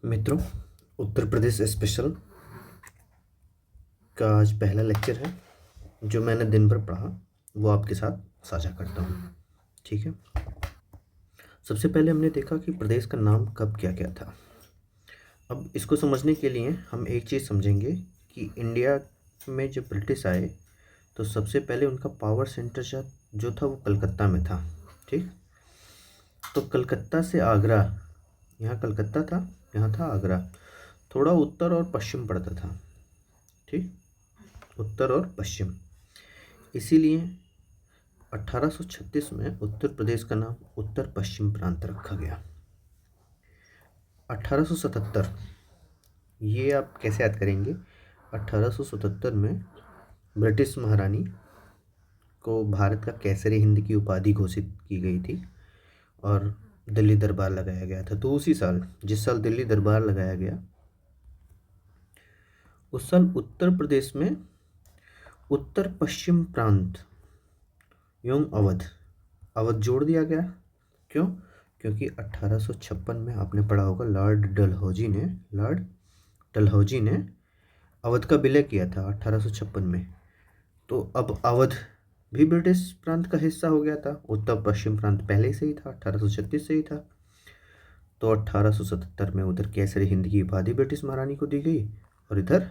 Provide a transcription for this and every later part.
मित्रों, उत्तर प्रदेश स्पेशल का आज पहला लेक्चर है। जो मैंने दिन भर पढ़ा वो आपके साथ साझा करता हूँ। ठीक है। सबसे पहले हमने देखा कि प्रदेश का नाम कब क्या क्या था। अब इसको समझने के लिए हम एक चीज़ समझेंगे कि इंडिया में जब ब्रिटिश आए तो सबसे पहले उनका पावर सेंटर जो था वो कलकत्ता में था। ठीक। तो कलकत्ता से आगरा, यहाँ कलकत्ता था, यहाँ था आगरा, थोड़ा उत्तर और पश्चिम पड़ता था। ठीक, उत्तर और पश्चिम। इसीलिए 1836 में उत्तर प्रदेश का नाम उत्तर पश्चिम प्रांत रखा गया। 1877, ये आप कैसे याद करेंगे? 1877 में ब्रिटिश महारानी को भारत का कैसरे हिंद की उपाधि घोषित की गई थी और दिल्ली दरबार लगाया गया था। तो उसी साल, जिस साल दिल्ली दरबार लगाया गया, उस साल उत्तर प्रदेश में उत्तर पश्चिम प्रांत एवं अवध जोड़ दिया गया। क्यों? क्योंकि 1856 में आपने पढ़ा होगा लॉर्ड डलहौजी ने अवध का विलय किया था 1856 में। तो अब अवध भी ब्रिटिश प्रांत का हिस्सा हो गया था। उत्तर पश्चिम प्रांत पहले से ही था, 1836 से ही था। तो 1877 में उधर केसरी हिंद की उपाधि ब्रिटिश महारानी को दी गई और इधर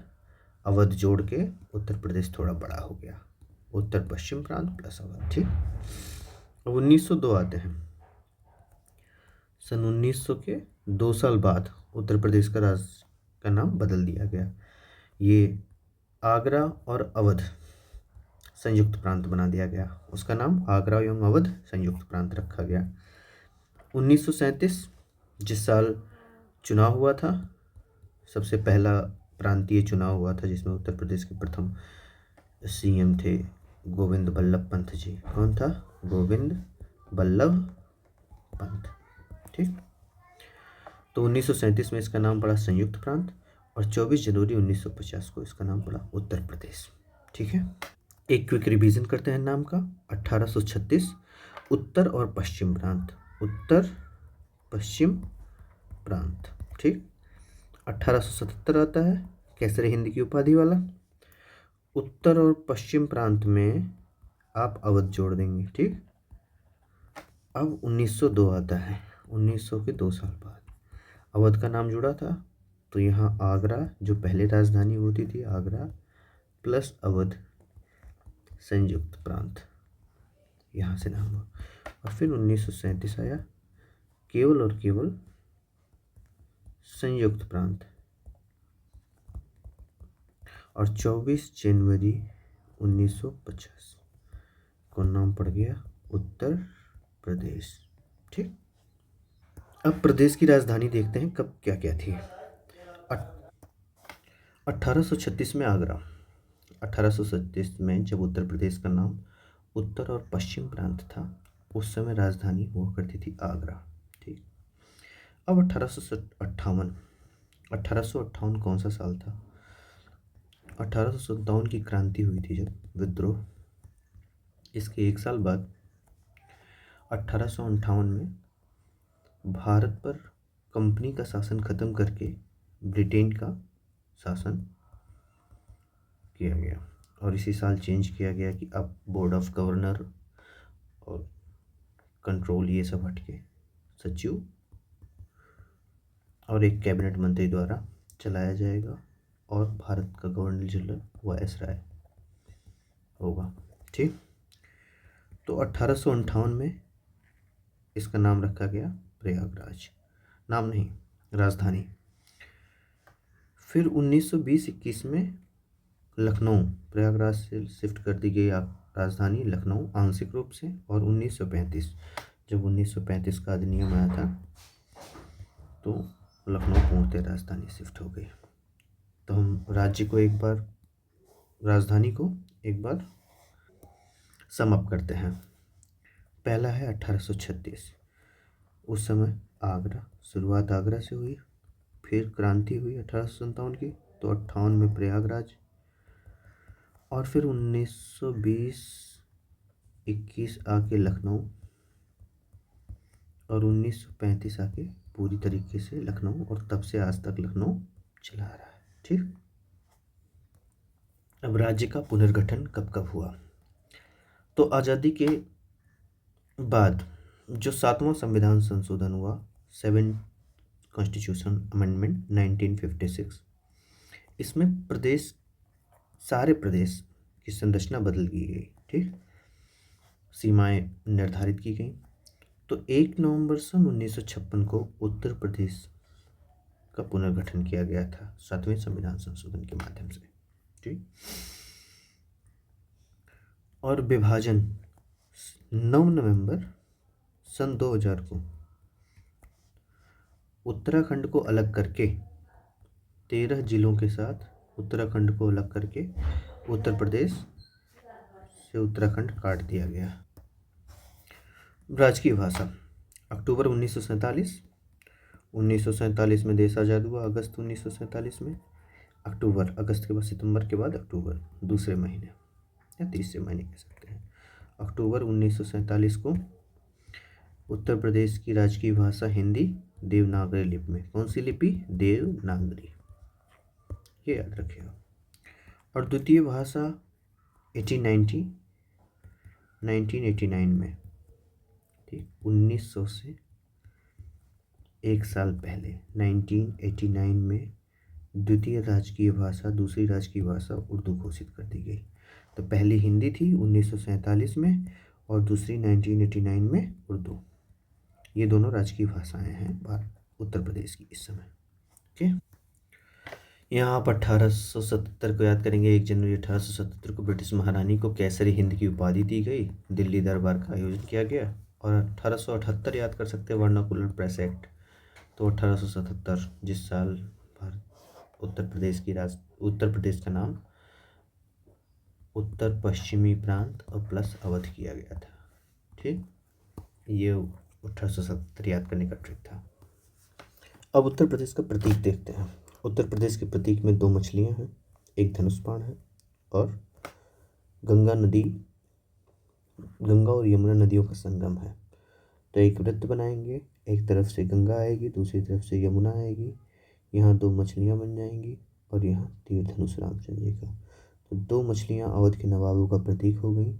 अवध जोड़ के उत्तर प्रदेश थोड़ा बड़ा हो गया, उत्तर पश्चिम प्रांत प्लस अवध। ठीक। अब 1902 आते हैं। सन 1900 के 2 साल बाद उत्तर प्रदेश का नाम बदल दिया गया। ये आगरा और अवध संयुक्त प्रांत बना दिया गया। उसका नाम आगरा एवं अवध संयुक्त प्रांत रखा गया। 1937, जिस साल चुनाव हुआ था, सबसे पहला प्रांतीय चुनाव हुआ था जिसमें उत्तर प्रदेश के प्रथम सीएम थे गोविंद बल्लभ पंत जी। कौन था? गोविंद बल्लभ पंत। ठीक। तो 1937 में इसका नाम पड़ा संयुक्त प्रांत और 24 जनवरी 1950 को इसका नाम पड़ा उत्तर प्रदेश। ठीक है। एक क्विक रिवीजन करते हैं नाम का। 1836 उत्तर और पश्चिम प्रांत, उत्तर पश्चिम प्रांत। ठीक। 1877 आता है केसरी हिंद की उपाधि वाला। उत्तर और पश्चिम प्रांत में आप अवध जोड़ देंगे। ठीक। अब 1902 आता है। 1900 के 2 साल बाद अवध का नाम जुड़ा था, तो यहाँ आगरा, जो पहले राजधानी होती थी, आगरा प्लस अवध संयुक्त प्रांत, यहाँ से नाम हुआ। और फिर 1937 आया, केवल और केवल संयुक्त प्रांत, और 24 जनवरी 1950 को नाम पड़ गया उत्तर प्रदेश। ठीक। अब प्रदेश की राजधानी देखते हैं कब क्या क्या थी। 1836 में आगरा। 1837 में जब उत्तर प्रदेश का नाम उत्तर और पश्चिम प्रांत था, उस समय राजधानी हुआ करती थी आगरा। ठीक। अब 1858 कौन सा साल था? 1857 की क्रांति हुई थी, जब विद्रोह। इसके 1 साल बाद 1858 में भारत पर कंपनी का शासन खत्म करके ब्रिटेन का शासन किया गया और इसी साल चेंज किया गया कि अब बोर्ड ऑफ गवर्नर और कंट्रोल ये सब हट के सचिव और एक कैबिनेट मंत्री द्वारा चलाया जाएगा और भारत का गवर्नर जनरल वायसराय होगा। ठीक। तो 1858 में इसका नाम रखा गया प्रयागराज, नाम नहीं, राजधानी। फिर 1920-21 में लखनऊ, प्रयागराज से शिफ्ट कर दी गई राजधानी लखनऊ आंशिक रूप से। और 1935, जब 1935 का अधिनियम आया था, तो लखनऊ पूर्णतः राजधानी शिफ्ट हो गई। तो हम राज्य को एक बार, राजधानी को एक बार सम अप करते हैं। पहला है 1836। उस समय आगरा, शुरुआत आगरा से हुई, फिर क्रांति हुई 1857 की, तो 58 में प्रयागराज, और फिर 1920-21 आके लखनऊ, और 1935 आके पूरी तरीके से लखनऊ, और तब से आज तक लखनऊ चला आ रहा है। ठीक। अब राज्य का पुनर्गठन कब कब हुआ? तो आज़ादी के बाद जो 7वां संविधान संशोधन हुआ, 7 कॉन्स्टिट्यूशन अमेंडमेंट 1956, इसमें सारे प्रदेश की संरचना बदल दी गई। ठीक। सीमाएं निर्धारित की गई। तो 1 नवंबर सन 1956 को उत्तर प्रदेश का पुनर्गठन किया गया था 7वें संविधान संशोधन के माध्यम से। ठीक। और विभाजन 9 नवंबर सन 2000 को उत्तराखंड को अलग करके 13 जिलों के साथ उत्तराखंड को अलग करके उत्तर प्रदेश से उत्तराखंड काट दिया गया। राजकीय भाषा अक्टूबर 1947 में देश आज़ाद हुआ। अगस्त 1947 में, अगस्त के बाद सितंबर के बाद अक्टूबर, दूसरे महीने या तीसरे महीने कह सकते हैं। अक्टूबर 1947 को उत्तर प्रदेश की राजकीय भाषा हिंदी देवनागरी लिपि में। कौन सी लिपि? देवनागरी, ये याद रखिएगा। और द्वितीय भाषा 1989 में। ठीक। 1900 से एक साल पहले 1989 में द्वितीय राजकीय भाषा, दूसरी राजकीय भाषा उर्दू घोषित कर दी गई। तो पहली हिंदी थी 1947 में, और दूसरी 1989 में उर्दू। ये दोनों राजकीय भाषाएं हैं उत्तर प्रदेश की इस समय। ओके। यहाँ आप 1877 को याद करेंगे। 1 जनवरी 1877 को ब्रिटिश महारानी को केसरी हिंद की उपाधि दी गई। दिल्ली दरबार का आयोजन किया गया। और 1878 याद कर सकते हैं, वर्नाकुलर प्रेस एक्ट। तो 1877 जिस साल उत्तर प्रदेश का नाम उत्तर पश्चिमी प्रांत और प्लस अवध किया गया था। ठीक। ये 1877 याद करने का ट्रिक था। अब उत्तर प्रदेश का प्रतीक देखते हैं। उत्तर प्रदेश के प्रतीक में 2 मछलियां हैं, एक धनुष बाण है, और गंगा और यमुना नदियों का संगम है। तो एक वृत्त बनाएंगे, एक तरफ से गंगा आएगी, दूसरी तरफ से यमुना आएगी। यहाँ 2 मछलियाँ बन जाएंगी, और यहाँ तीर धनुष रामचंद्र जी का। तो 2 मछलियाँ अवध के नवाबों का प्रतीक हो गई।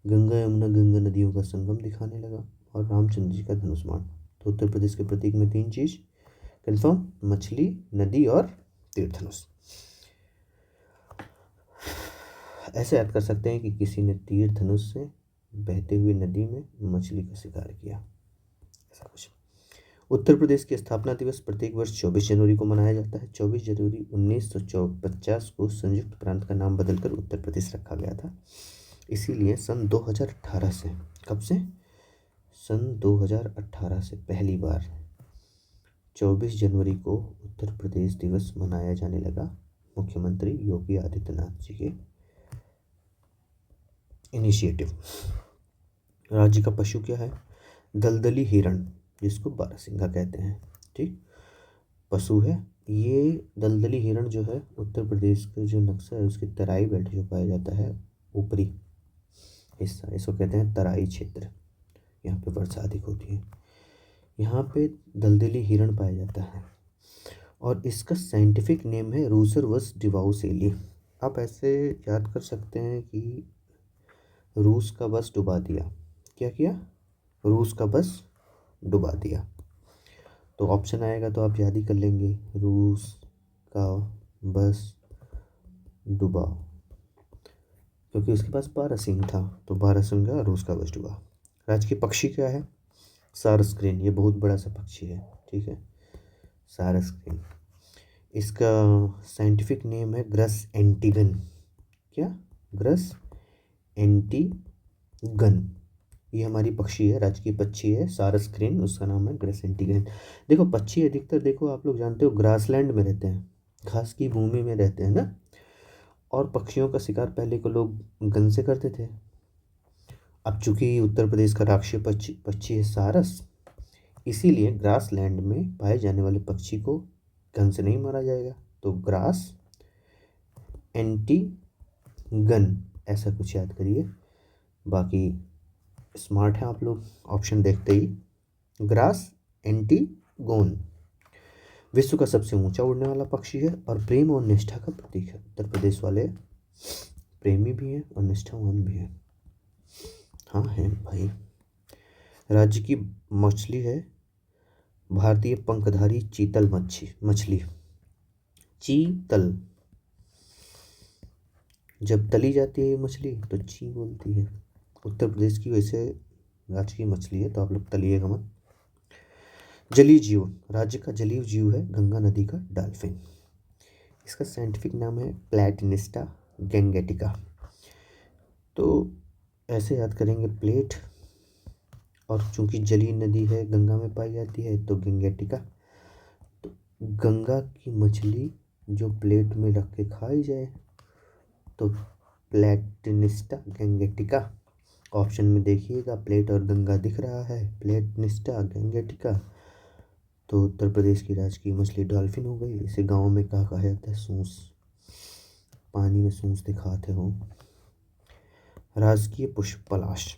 गंगा नदियों का संगम दिखाने लगा, और रामचंद्र जी का धनुष बाण। तो उत्तर प्रदेश के प्रतीक में 3 चीज कंफर्म, मछली, नदी और तीर धनुष। ऐसे याद कर सकते हैं कि किसी ने तीर धनुष से बहते हुए नदी में मछली का शिकार किया, ऐसा कुछ। उत्तर प्रदेश की स्थापना दिवस प्रत्येक वर्ष 24 जनवरी को मनाया जाता है। 24 जनवरी 1950 को संयुक्त प्रांत का नाम बदलकर उत्तर प्रदेश रखा गया था। इसीलिए सन 2018 से, कब से? सन 2018 से पहली बार 24 जनवरी को उत्तर प्रदेश दिवस मनाया जाने लगा, मुख्यमंत्री योगी आदित्यनाथ जी के इनिशिएटिव। राज्य का पशु क्या है? दलदली हिरण, जिसको बारहसिंगा कहते हैं। ठीक। पशु है ये। दलदली हिरण जो है उत्तर प्रदेश का जो नक्शा है उसकी तराई बेल्ट जो पाया जाता है, ऊपरी हिस्सा, इसको कहते हैं तराई क्षेत्र। यहाँ पे वर्षा अधिक होती है। यहाँ पे दलदली हिरण पाया जाता है, और इसका साइंटिफिक नेम है रूसरवस डिवाउसेली। आप ऐसे याद कर सकते हैं कि रूस का बस डुबा दिया। क्या किया? रूस का बस डुबा दिया। तो ऑप्शन आएगा तो आप याद ही कर लेंगे, रूस का बस डुबा, क्योंकि उसके पास बारहसिंग था, तो बारहसिंगा रूस का बस डुबा। राजकीय पक्षी क्या है? सारस्क्रीन। ये बहुत बड़ा सा पक्षी है। ठीक है, सारस्क्रीन। इसका साइंटिफिक नेम है ग्रस एंटीगन। क्या? ग्रस एंटीगन। ये हमारी पक्षी है, राजकीय पक्षी है सारस्क्रीन, उसका नाम है ग्रस एंटीगन। देखो पक्षी अधिकतर, देखो आप लोग जानते हो ग्रासलैंड में रहते हैं, घास की भूमि में रहते हैं ना। और पक्षियों का शिकार पहले को लोग गन से करते थे। अब चूंकि उत्तर प्रदेश का राष्ट्रीय पक्षी है सारस, इसीलिए ग्रासलैंड में पाए जाने वाले पक्षी को गन से नहीं मारा जाएगा, तो ग्रास एंटीगन ऐसा कुछ याद करिए। बाकी स्मार्ट हैं आप लोग, ऑप्शन देखते ही ग्रास एंटीगन। गोंद विश्व का सबसे ऊंचा उड़ने वाला पक्षी है और प्रेम और निष्ठा का प्रतीक है। उत्तर प्रदेश वाले प्रेमी भी हैं और निष्ठावान भी हैं। हाँ हैं भाई। राज्य की मछली है भारतीय पंखधारी चीतल मछली। चीतल। जब तली जाती है ये मछली तो ची बोलती है। उत्तर प्रदेश की वैसे राज्य की मछली है, तो आप लोग तलिएगा मत। जलीय जीव, राज्य का जलीय जीव है गंगा नदी का डॉल्फिन। इसका साइंटिफिक नाम है प्लैटिनिस्टा गैंगेटिका। तो ऐसे याद करेंगे प्लेट, और चूंकि जलीय नदी है गंगा में पाई जाती है तो गैंगेटिका। तो गंगा की मछली जो प्लेट में रख के खाई जाए तो प्लैटिनिस्टा गैंगेटिका। ऑप्शन में देखिएगा प्लेट और गंगा दिख रहा है, प्लैटिनिस्टा गैंगेटिका। तो उत्तर प्रदेश की राजकीय मछली डॉल्फिन हो गई। इसे गाँव में कहा जाता है सूस, पानी में सूस दिखाते हो। राजकीय पुष्प पलाश,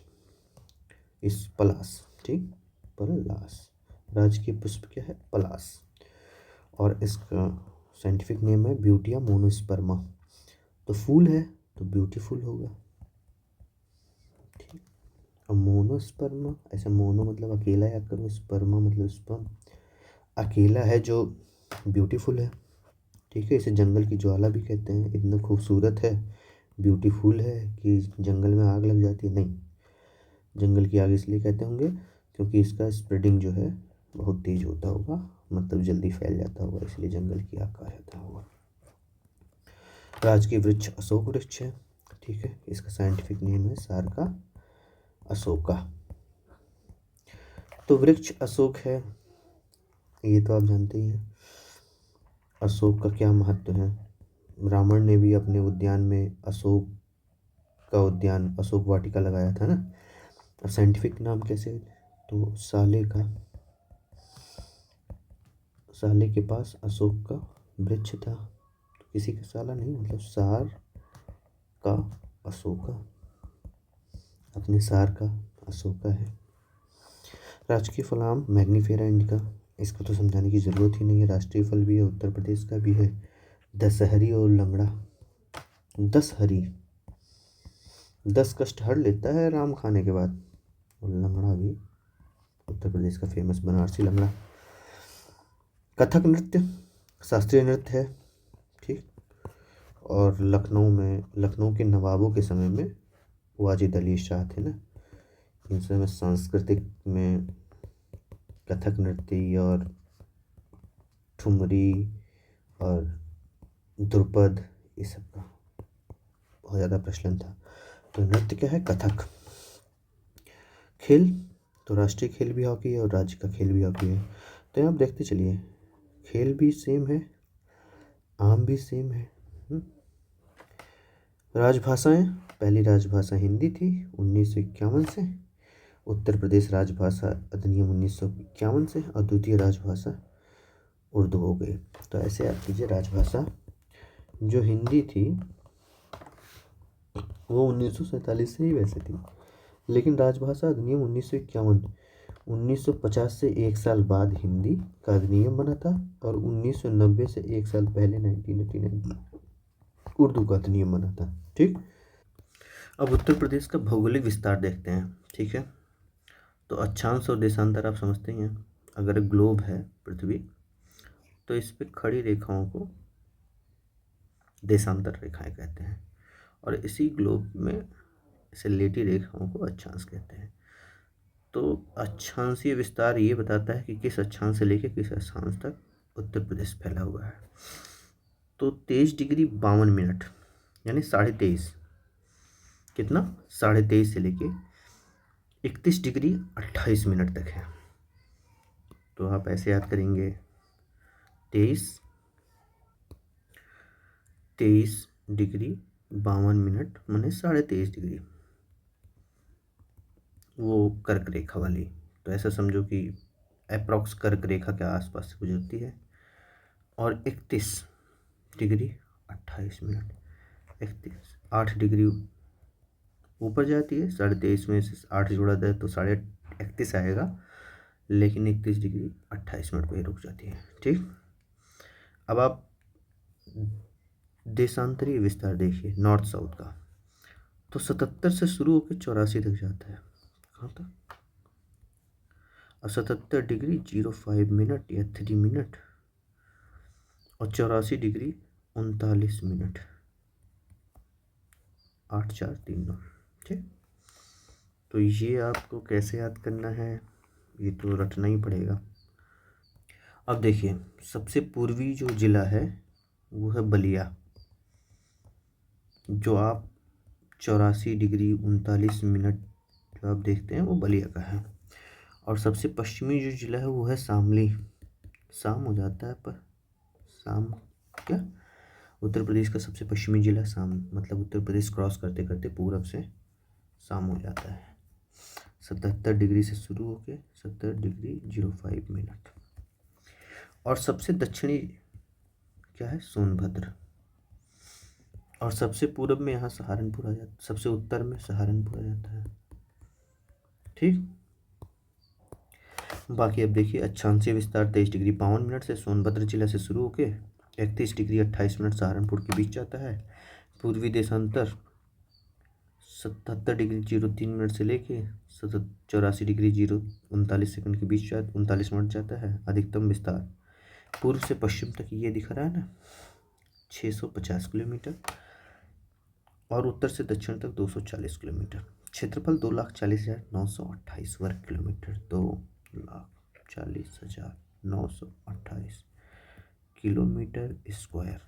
इस पलाश, ठीक, पलाश। राजकीय पुष्प क्या है? पलाश। और इसका साइंटिफिक नेम है ब्यूटिया मोनोस्पर्मा। तो फूल है तो ब्यूटीफुल होगा, ठीक। और मोनोस्पर्मा, ऐसे मोनो मतलब अकेला याद करो, स्पर्मा मतलब स्पर्म, अकेला है जो ब्यूटीफुल है, ठीक है। इसे जंगल की ज्वाला भी कहते हैं। इतना खूबसूरत है, ब्यूटीफुल है कि जंगल में आग लग जाती है, नहीं। जंगल की आग इसलिए कहते होंगे क्योंकि इसका स्प्रेडिंग जो है बहुत तेज होता होगा, मतलब जल्दी फैल जाता होगा, इसलिए जंगल की आग कहा जाता होगा। राजकीय वृक्ष अशोक वृक्ष है, ठीक है। इसका साइंटिफिक नेम है सारका अशोका। तो वृक्ष अशोक है, ये तो आप जानते ही हैं। अशोक का क्या महत्व है? रावण ने भी अपने उद्यान में अशोक का उद्यान, अशोक वाटिका लगाया था ना। अब साइंटिफिक नाम कैसे? तो साले के पास अशोक का वृक्ष था, तो किसी का साला नहीं, मतलब सार का अशोका, अपने सार का अशोका है। राजकीय फल आम मैग्नीफेरा इंडिका, इसको तो समझाने की ज़रूरत ही नहीं है। राष्ट्रीय फल भी है, उत्तर प्रदेश का भी है। दशहरी और लंगड़ा। दशहरी 10 कष्ट हर लेता है राम खाने के बाद, और लंगड़ा भी उत्तर प्रदेश का फेमस बनारसी लंगड़ा। कथक नृत्य शास्त्रीय नृत्य है, ठीक। और लखनऊ के नवाबों के समय में वाजिद अली शाह थे ना, इन समय सांस्कृतिक में कथक नृत्य और ठुमरी और ध्रुपद, ये सब का बहुत ज़्यादा प्रचलन था। तो नृत्य क्या है? कथक। खेल, तो राष्ट्रीय खेल भी हॉकी है और राज्य का खेल भी हॉकी है। तो यहाँ आप देखते चलिए, खेल भी सेम है, आम भी सेम है। राजभाषाएं, पहली राजभाषा हिंदी थी 1951 से। उत्तर प्रदेश राजभाषा अधिनियम 1951 से, और द्वितीय राजभाषा उर्दू हो गई। तो ऐसे याद कीजिए, राजभाषा जो हिंदी थी वो 1947 से ही वैसे थी, लेकिन राजभाषा अधिनियम 1951 1950 से एक साल बाद हिंदी का अधिनियम बना था, और 1990 से एक साल पहले 1989 उर्दू का अधिनियम बना था, ठीक। अब उत्तर प्रदेश का भौगोलिक विस्तार देखते हैं, ठीक है। तो अक्षांश और देशांतर आप समझते ही हैं। अगर ग्लोब है पृथ्वी, तो इस पे खड़ी रेखाओं को देशांतर रेखाएं कहते हैं, और इसी ग्लोब में इसे लेटी रेखाओं को अक्षांश कहते हैं। तो अक्षांशीय विस्तार ये बताता है कि किस अक्षांश से लेकर किस अक्षांश तक उत्तर प्रदेश फैला हुआ है। तो 23 डिग्री 52 मिनट यानी 23.5, कितना? 23.5 से लेके 31 डिग्री 28 मिनट तक है। तो आप ऐसे याद करेंगे, 23 डिग्री 52 मिनट माने 23.5 डिग्री, वो कर्क रेखा वाली। तो ऐसा समझो कि अप्रॉक्स कर्क रेखा के आसपास से गुजरती है। और 31 डिग्री 28 मिनट, 8 डिग्री ऊपर जाती है। 23.5 में से 8 जोड़ा जाए तो 31.5 आएगा, लेकिन 31 डिग्री 28 मिनट पे ही रुक जाती है। ठीक, अब आप देशांतरीय विस्तार देखिए नॉर्थ साउथ का, तो 77 से शुरू होकर 84 तक जाता है। कहाँ तक? और 77 डिग्री 05 मिनट या 3 मिनट, और 84 डिग्री 39 मिनट, 8439। ठीक, तो ये आपको कैसे याद करना है, ये तो रटना ही पड़ेगा। अब देखिए सबसे पूर्वी जो जिला है वो है बलिया, जो आप 84 डिग्री 39 मिनट जो आप देखते हैं वो बलिया का है। और सबसे पश्चिमी जो जिला है वो है शामली। शाम हो जाता है पर शाम क्या, उत्तर प्रदेश का सबसे पश्चिमी जिला शाम, मतलब उत्तर प्रदेश क्रॉस करते करते पूरब से शाम हो जाता है। 77 डिग्री से शुरू होके 70 डिग्री 05 मिनट। और सबसे दक्षिणी क्या है, सोनभद्र। और सबसे पूरब में यहाँ सहारनपुर आ जाता, सबसे उत्तर में सहारनपुर आ जाता है। ठीक, बाकी अब देखिए अक्षांशीय विस्तार 23 डिग्री 52 मिनट से सोनभद्र जिला से शुरू होकर 31 डिग्री 28 मिनट सहारनपुर के बीच जाता है। पूर्वी देशांतर 77 डिग्री 03 मिनट से लेके 84 डिग्री 39 सेकंड के बीच 39 मिनट जाता है। अधिकतम विस्तार पूर्व से पश्चिम तक ये दिख रहा है ना 650 किलोमीटर, और उत्तर से दक्षिण तक 240 किलोमीटर। क्षेत्रफल 2,40,928 वर्ग किलोमीटर, 2,40,928 किलोमीटर स्क्वायर।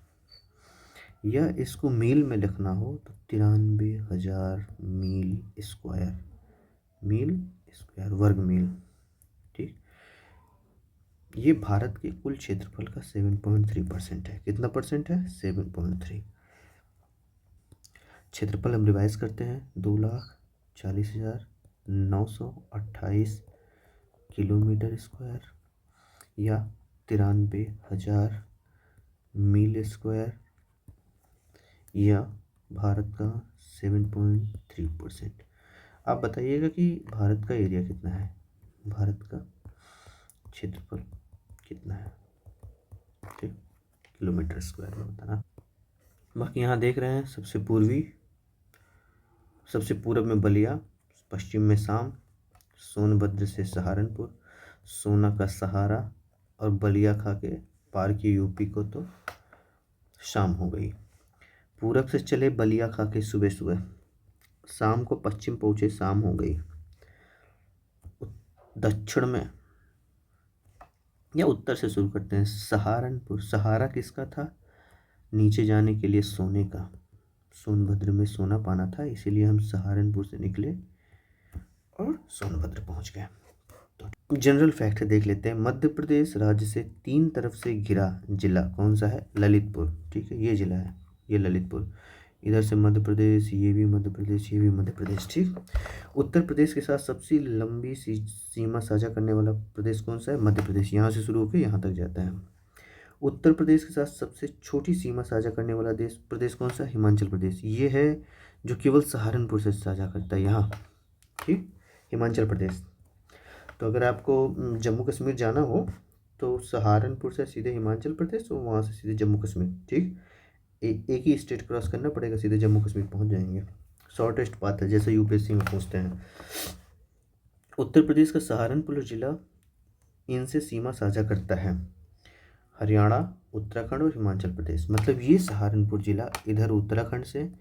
या इसको मील में लिखना हो तो 93,000 मील स्क्वायर, मील स्क्वायर वर्ग मील। ठीक, ये भारत के कुल क्षेत्रफल का 7.3% है। कितना परसेंट है? 7.3। क्षेत्रफल हम रिवाइज करते हैं, 2,40,928 किलोमीटर स्क्वायर या 93,000 मील स्क्वायर, या भारत का 7.3%। आप बताइएगा कि भारत का एरिया कितना है, भारत का क्षेत्रफल कितना है। ठीक, किलोमीटर स्क्वायर में बताना। बाकी यहाँ देख रहे हैं सबसे पूरब में बलिया, पश्चिम में शाम, सोनभद्र से सहारनपुर, सोना का सहारा और बलिया खा के पार की यूपी को तो शाम हो गई। पूरब से चले बलिया खा के सुबह सुबह, शाम को पश्चिम पहुँचे शाम हो गई। दक्षिण में या उत्तर से शुरू करते हैं, सहारनपुर, सहारा किसका था, नीचे जाने के लिए सोने का, सोनभद्र में सोना पाना था, इसीलिए हम सहारनपुर से निकले और सोनभद्र पहुंच गए। तो जनरल फैक्ट देख लेते हैं। मध्य प्रदेश राज्य से 3 तरफ से घिरा जिला कौन सा है? ललितपुर। ठीक है, ये जिला है, ये ललितपुर। इधर से मध्य प्रदेश, ये भी मध्य प्रदेश, ये भी मध्य प्रदेश। ठीक, उत्तर प्रदेश के साथ सबसे लंबी सीमा साझा करने वाला प्रदेश कौन सा है? मध्य प्रदेश। यहाँ से शुरू होकर यहाँ तक जाता है। उत्तर प्रदेश के साथ सबसे छोटी सीमा साझा करने वाला प्रदेश कौन सा? हिमाचल प्रदेश। ये है जो केवल सहारनपुर से साझा करता है यहाँ। ठीक, हिमाचल प्रदेश। तो अगर आपको जम्मू कश्मीर जाना हो तो सहारनपुर से सीधे हिमाचल प्रदेश और वहाँ से सीधे जम्मू कश्मीर। ठीक, एक ही स्टेट क्रॉस करना पड़ेगा, सीधे जम्मू कश्मीर पहुँच जाएंगे। शॉर्टेस्ट पाथ है, जैसे यूपीएससी में पूछते हैं। उत्तर प्रदेश का सहारनपुर जिला इनसे सीमा साझा करता है, हरियाणा, उत्तराखंड और हिमाचल प्रदेश। मतलब ये सहारनपुर जिला इधर उत्तराखंड से,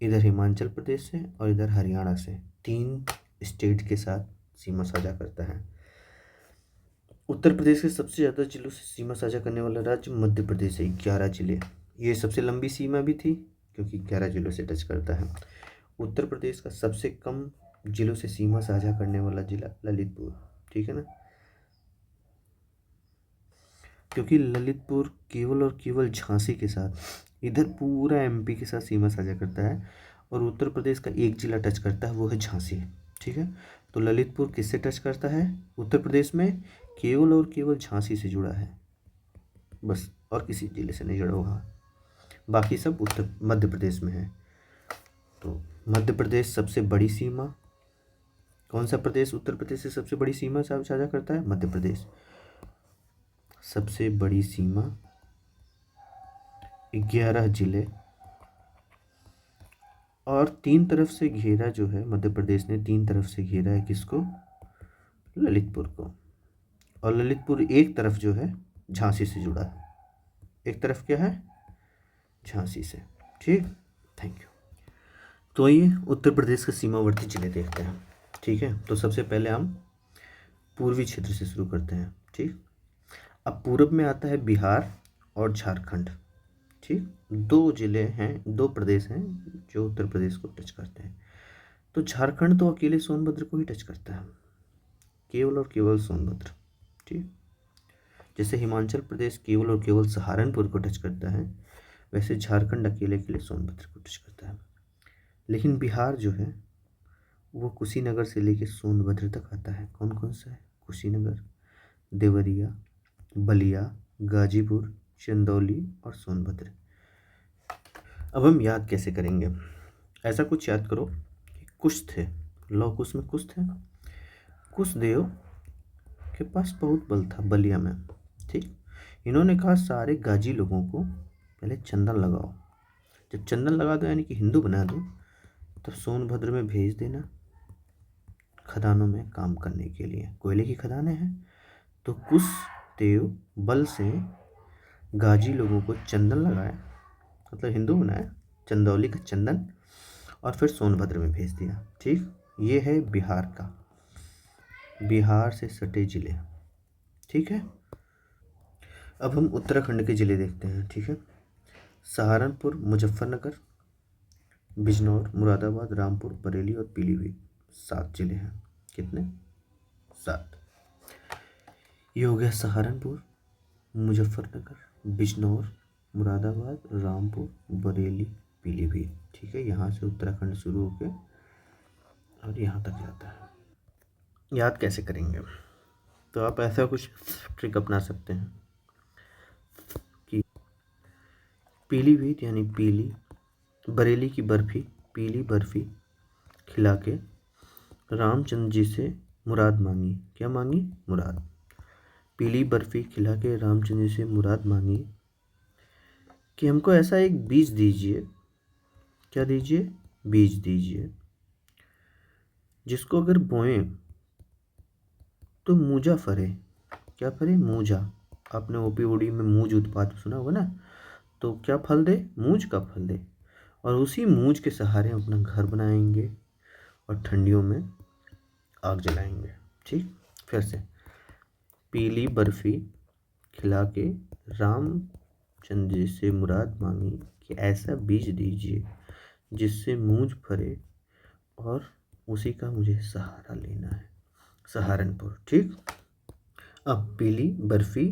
इधर हिमाचल प्रदेश से और इधर हरियाणा से 3 स्टेट के साथ सीमा साझा करता है। उत्तर प्रदेश के सबसे ज़्यादा जिलों से सीमा साझा करने वाला राज्य मध्य प्रदेश है, 11 जिले। ये सबसे लंबी सीमा भी थी क्योंकि 11 जिलों से टच करता है। उत्तर प्रदेश का सबसे कम जिलों से सीमा साझा करने वाला जिला ललितपुर। ठीक है ना, क्योंकि ललितपुर केवल और केवल झांसी के साथ, इधर पूरा एमपी के साथ सीमा साझा करता है, और उत्तर प्रदेश का एक जिला टच करता है, वो है झांसी। ठीक है, तो ललितपुर किससे टच करता है? उत्तर प्रदेश में केवल और केवल झांसी से जुड़ा है बस, और किसी जिले से नहीं जुड़ा हुआ। बाकी सब मध्य प्रदेश में है। तो मध्य प्रदेश सबसे बड़ी सीमा कौन सा प्रदेश उत्तर प्रदेश से सबसे बड़ी सीमा साझा करता है? मध्य प्रदेश। सबसे बड़ी सीमा 11 जिले और 3 तरफ से घेरा जो है, मध्य प्रदेश ने 3 तरफ से घेरा है किसको? ललितपुर को। और ललितपुर एक तरफ जो है झांसी से जुड़ा है, एक तरफ क्या है? झांसी से। ठीक, थैंक यू। तो ये उत्तर प्रदेश के सीमावर्ती जिले देखते हैं। ठीक है, तो सबसे पहले हम पूर्वी क्षेत्र से शुरू करते हैं। ठीक, अब पूर्व में आता है बिहार और झारखंड। ठीक, 2 जिले हैं, 2 प्रदेश हैं जो उत्तर प्रदेश को टच करते हैं। तो झारखंड तो अकेले सोनभद्र को ही टच करता है, केवल और केवल सोनभद्र। ठीक, जैसे हिमाचल प्रदेश केवल और केवल सहारनपुर को टच करता है, वैसे झारखंड अकेले के लिए सोनभद्र को टच करता है। लेकिन बिहार जो है वो कुशीनगर से लेकर सोनभद्र तक आता है। कौन कौन सा है? कुशीनगर, देवरिया, बलिया, गाजीपुर, चंदौली और सोनभद्र। अब हम याद कैसे करेंगे? ऐसा कुछ याद करो कि कुश थे, लौह कुश में कुश थे। कुशदेव के पास बहुत बल था बलिया में। ठीक, इन्होंने कहा सारे गाजी लोगों को पहले चंदन लगाओ, जब चंदन लगा दो यानी कि हिंदू बना दो, तब सोनभद्र में भेज देना खदानों में काम करने के लिए। कोयले की खदानें हैं, तो कुशदेव बल से गाजी लोगों को चंदन लगाया, मतलब हिंदू बनाया, चंदौली का चंदन, और फिर सोनभद्र में भेज दिया। ठीक, ये है बिहार का, बिहार से सटे जिले। ठीक है, अब हम उत्तराखंड के जिले देखते हैं। ठीक है, सहारनपुर, मुजफ्फरनगर, बिजनौर, मुरादाबाद, रामपुर, बरेली और पीलीभीत। 7 जिले हैं। कितने? 7। ये हो गया सहारनपुर, मुजफ्फरनगर, बिजनौर, मुरादाबाद, रामपुर, बरेली, पीलीभीत। ठीक है, यहाँ से उत्तराखंड शुरू होकर और यहाँ तक जाता है। याद कैसे करेंगे? तो आप ऐसा कुछ ट्रिक अपना सकते हैं कि पीलीभीत यानी पीली, बरेली की बर्फी, पीली बर्फी खिला के रामचंद्र जी से मुराद मांगी। क्या मांगी? मुराद। पीली बर्फी खिला के रामचंद्र जी से मुराद मांगी कि हमको ऐसा एक बीज दीजिए। क्या दीजिए? बीज दीजिए, जिसको अगर बोएं तो मूजा फरे। क्या फरे? मूजा। आपने ओपीओडी में मूज उत्पाद सुना होगा ना, तो क्या फल दे? मूज का फल दे। और उसी मूज के सहारे अपना घर बनाएंगे और ठंडियों में आग जलाएंगे। ठीक, फिर से पीली बर्फी खिला के रामचंद्र जी से मुराद मांगी कि ऐसा बीज दीजिए जिससे मूज फरे और उसी का मुझे सहारा लेना है। सहारनपुर। ठीक, अब पीली बर्फी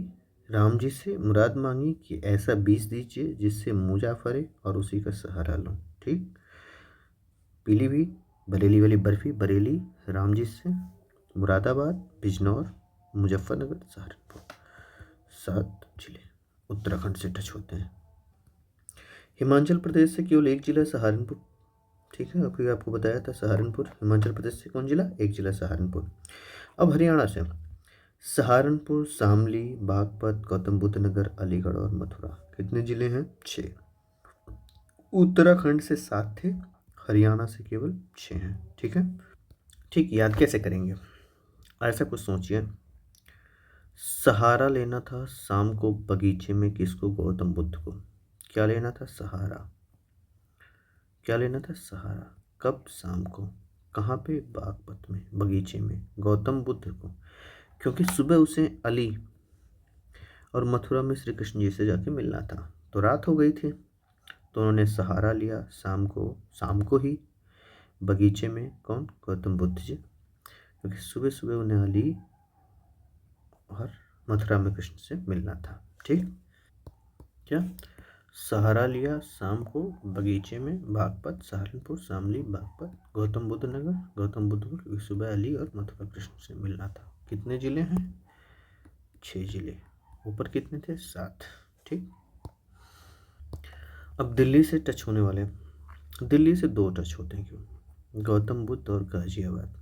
राम जी से मुराद मांगी कि ऐसा बीज दीजिए जिससे मूजा फरे और उसी का सहारा लो। ठीक, पीलीभीत, बरेली वाली बर्फी, बरेली राम जी से, मुरादाबाद, बिजनौर, मुजफ्फरनगर, सहारनपुर। 7 जिले उत्तराखंड से टच होते हैं। हिमाचल प्रदेश से केवल एक जिला सहारनपुर। ठीक है, अभी आपको बताया था सहारनपुर। हिमाचल प्रदेश से कौन जिला? एक जिला सहारनपुर। अब हरियाणा से सहारनपुर, शामली, बागपत, गौतम बुद्ध नगर, अलीगढ़ और मथुरा। कितने जिले हैं? 6। उत्तराखंड से 7 थे, हरियाणा से केवल 6 हैं। ठीक है, ठीक, याद कैसे करेंगे? ऐसा कुछ सोचिए, सहारा लेना था शाम को बगीचे में किसको? गौतम बुद्ध को। क्या लेना था? सहारा। क्या लेना था? सहारा। कब? शाम को। कहाँ पे? बागपत में, बगीचे में, गौतम बुद्ध को। क्योंकि सुबह उसे अली और मथुरा में श्री कृष्ण जी से जाके मिलना था, तो रात हो गई थी, तो उन्होंने सहारा लिया शाम को ही बगीचे में। कौन? गौतम बुद्ध जी। क्योंकि सुबह सुबह उन्हें अली और मथुरा में कृष्ण से मिलना था। ठीक, क्या? सहारा लिया शाम को बगीचे में, बागपत, सहारनपुर, शामली, बागपत, गौतम बुद्ध नगर, गौतम बुद्ध को क्योंकि सुबह अली और मथुरा कृष्ण से मिलना था। कितने जिले हैं? 6 जिले। ऊपर कितने थे? 7। ठीक, अब दिल्ली से टच होने वाले। दिल्ली से 2 टच होते हैं। क्यों? गौतम बुद्ध और गाजियाबाद।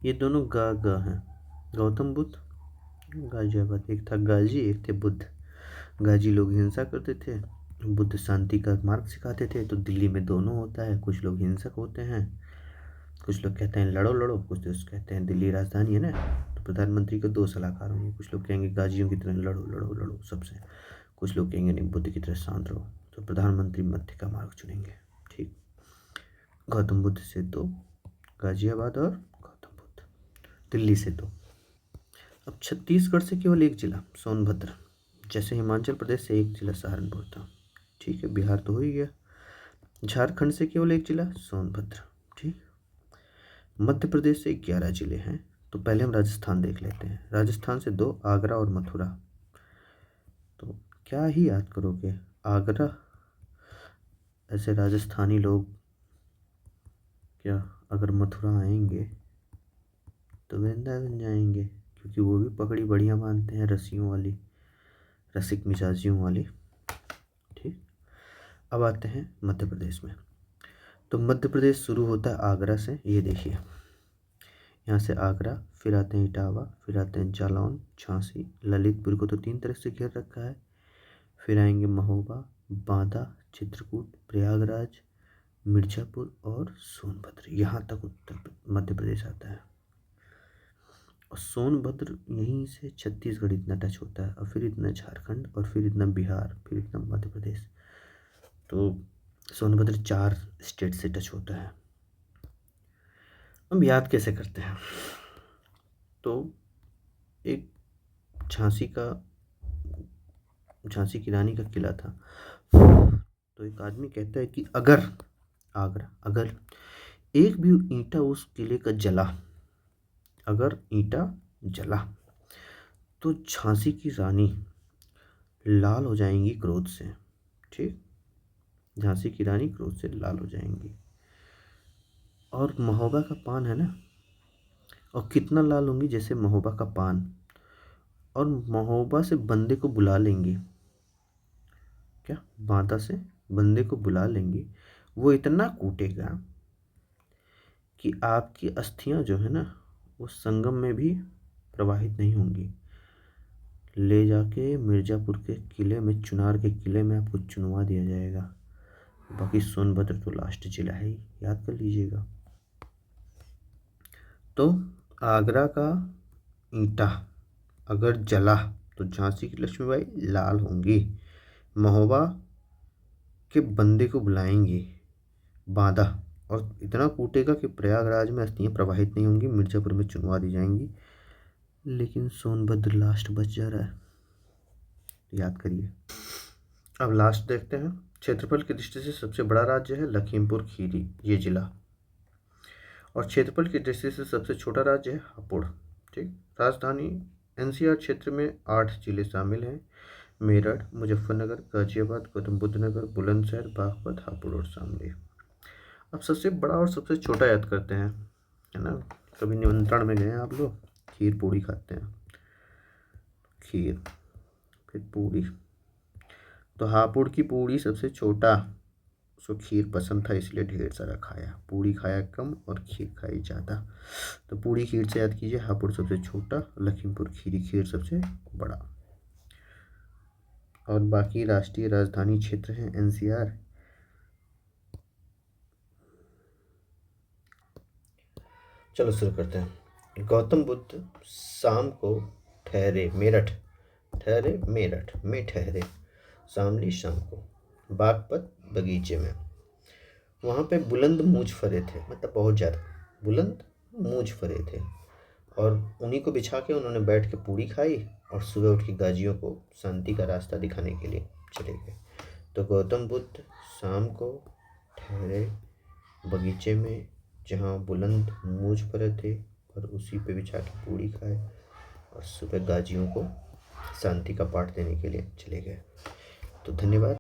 ये दोनों गा गा हैं। गौतम बुद्ध गाजियाबाद, एक था गाजी एक थे बुद्ध। गाजी लोग हिंसा करते थे, बुद्ध शांति का मार्ग सिखाते थे। तो दिल्ली में दोनों होता है, कुछ लोग हिंसक होते हैं, कुछ लोग कहते हैं लड़ो लड़ो, कुछ लोग कहते हैं दिल्ली राजधानी है ना, तो प्रधानमंत्री के दो सलाहकार होंगे, कुछ लोग कहेंगे गाजियों की तरह लड़ो लड़ो लड़ो सबसे, कुछ लोग कहेंगे नहीं बुद्ध की तरह शांत रहो। तो प्रधानमंत्री मध्य का मार्ग चुनेंगे। ठीक, गौतम बुद्ध से तो गाजियाबाद और गौतम बुद्ध। दिल्ली से तो अब छत्तीसगढ़ से केवल एक जिला सोनभद्र, जैसे हिमाचल प्रदेश से एक जिला सहारनपुर था। ठीक है, बिहार तो हो ही गया। झारखंड से केवल एक जिला सोनभद्र। ठीक, मध्य प्रदेश से 11 जिले हैं। तो पहले हम राजस्थान देख लेते हैं। राजस्थान से 2 आगरा और मथुरा। तो क्या ही याद करोगे, आगरा, ऐसे राजस्थानी लोग क्या अगर मथुरा आएंगे तो वृंदावन जाएंगे, क्योंकि वो भी पगड़ी बढ़िया बांधते हैं, रस्सियों वाली, रसिक मिजाजियों वाली। ठीक, अब आते हैं मध्य प्रदेश में। तो मध्य प्रदेश शुरू होता है आगरा से। ये देखिए, यहाँ से आगरा, फिर आते हैं इटावा, फिर आते हैं जालौन, झांसी, ललितपुर को तो 3 तरह से घेर रखा है, फिर आएंगे महोबा, बांदा, चित्रकूट, प्रयागराज, मिर्ज़ापुर और सोनभद्र। यहाँ तक मध्य प्रदेश आता है। और सोनभद्र यहीं से छत्तीसगढ़ इतना टच होता है, और फिर इतना झारखंड, और फिर इतना बिहार, फिर इतना मध्य प्रदेश। तो सोनभद्र 4 स्टेट से टच होता है। हम याद कैसे करते हैं, तो एक झांसी की रानी का किला था। तो एक आदमी कहता है कि अगर एक भी ईंटा उस किले का जला, अगर ईंटा जला तो झांसी की रानी लाल हो जाएंगी क्रोध से। ठीक, झांसी की रानी क्रोध से लाल हो जाएंगी। और महोबा का पान है ना, और कितना लाल होंगी, जैसे महोबा का पान। और महोबा से बंदे को बुला लेंगी, क्या बांदा से बंदे को बुला लेंगी, वो इतना कूटेगा कि आपकी अस्थियां जो है ना वो संगम में भी प्रवाहित नहीं होंगी। ले जाके मिर्ज़ापुर के किले में, चुनार के किले में आपको चुनवा दिया जाएगा। बाकी सोनभद्र तो लास्ट जिला है ही, याद कर लीजिएगा। तो आगरा का ईंटा अगर जला तो झांसी की लक्ष्मीबाई लाल होंगी, महोबा के बंदे को बुलाएंगी बांदा, और इतना कूटेगा कि प्रयागराज में अस्थियां प्रवाहित नहीं होंगी, मिर्ज़ापुर में चुनवा दी जाएंगी। लेकिन सोनभद्र लास्ट बच जा रहा है, याद करिए। अब लास्ट देखते हैं। क्षेत्रफल की दृष्टि से सबसे बड़ा राज्य है लखीमपुर खीरी, ये जिला। और क्षेत्रफल की दृष्टि से सबसे छोटा राज्य है हापुड़। ठीक, राजधानी एनसीआर क्षेत्र में 8 जिले शामिल हैं, मेरठ, मुजफ्फरनगर, गाजियाबाद, गौतम बुद्ध नगर, बुलंदशहर, बागपत, हापुड़ और शामली। अब सबसे बड़ा और सबसे छोटा याद करते हैं, है ना। कभी निमंत्रण में गए हैं आप लोग, खीर पूड़ी खाते हैं, खीर फिर पूड़ी। तो हापुड़ की पूड़ी सबसे छोटा, उसको खीर पसंद था इसलिए ढेर सारा खाया, पूड़ी खाया कम और खीर खाई ज़्यादा। तो पूड़ी खीर से याद कीजिए, हापुड़ सबसे छोटा, लखीमपुर खीरी खीर सबसे बड़ा। और बाकी राष्ट्रीय राजधानी क्षेत्र हैं एनसीआर। चलो शुरू करते हैं। गौतम बुद्ध शाम को ठहरे मेरठ में ठहरे, शामली शाम को, बागपत बगीचे में। वहाँ पे बुलंद मूंछ फरे थे, मतलब बहुत ज़्यादा बुलंद मूंछ फरे थे, और उन्हीं को बिछा के उन्होंने बैठ के पूड़ी खाई, और सुबह उठ के गाजियों को शांति का रास्ता दिखाने के लिए चले गए। तो गौतम बुद्ध शाम को ठहरे बगीचे में, जहाँ बुलंद मूंछ फरे थे, और उसी पे बिछा के पूड़ी खाए, और सुबह गाजियों को शांति का पाठ देने के लिए चले गए। तो धन्यवाद।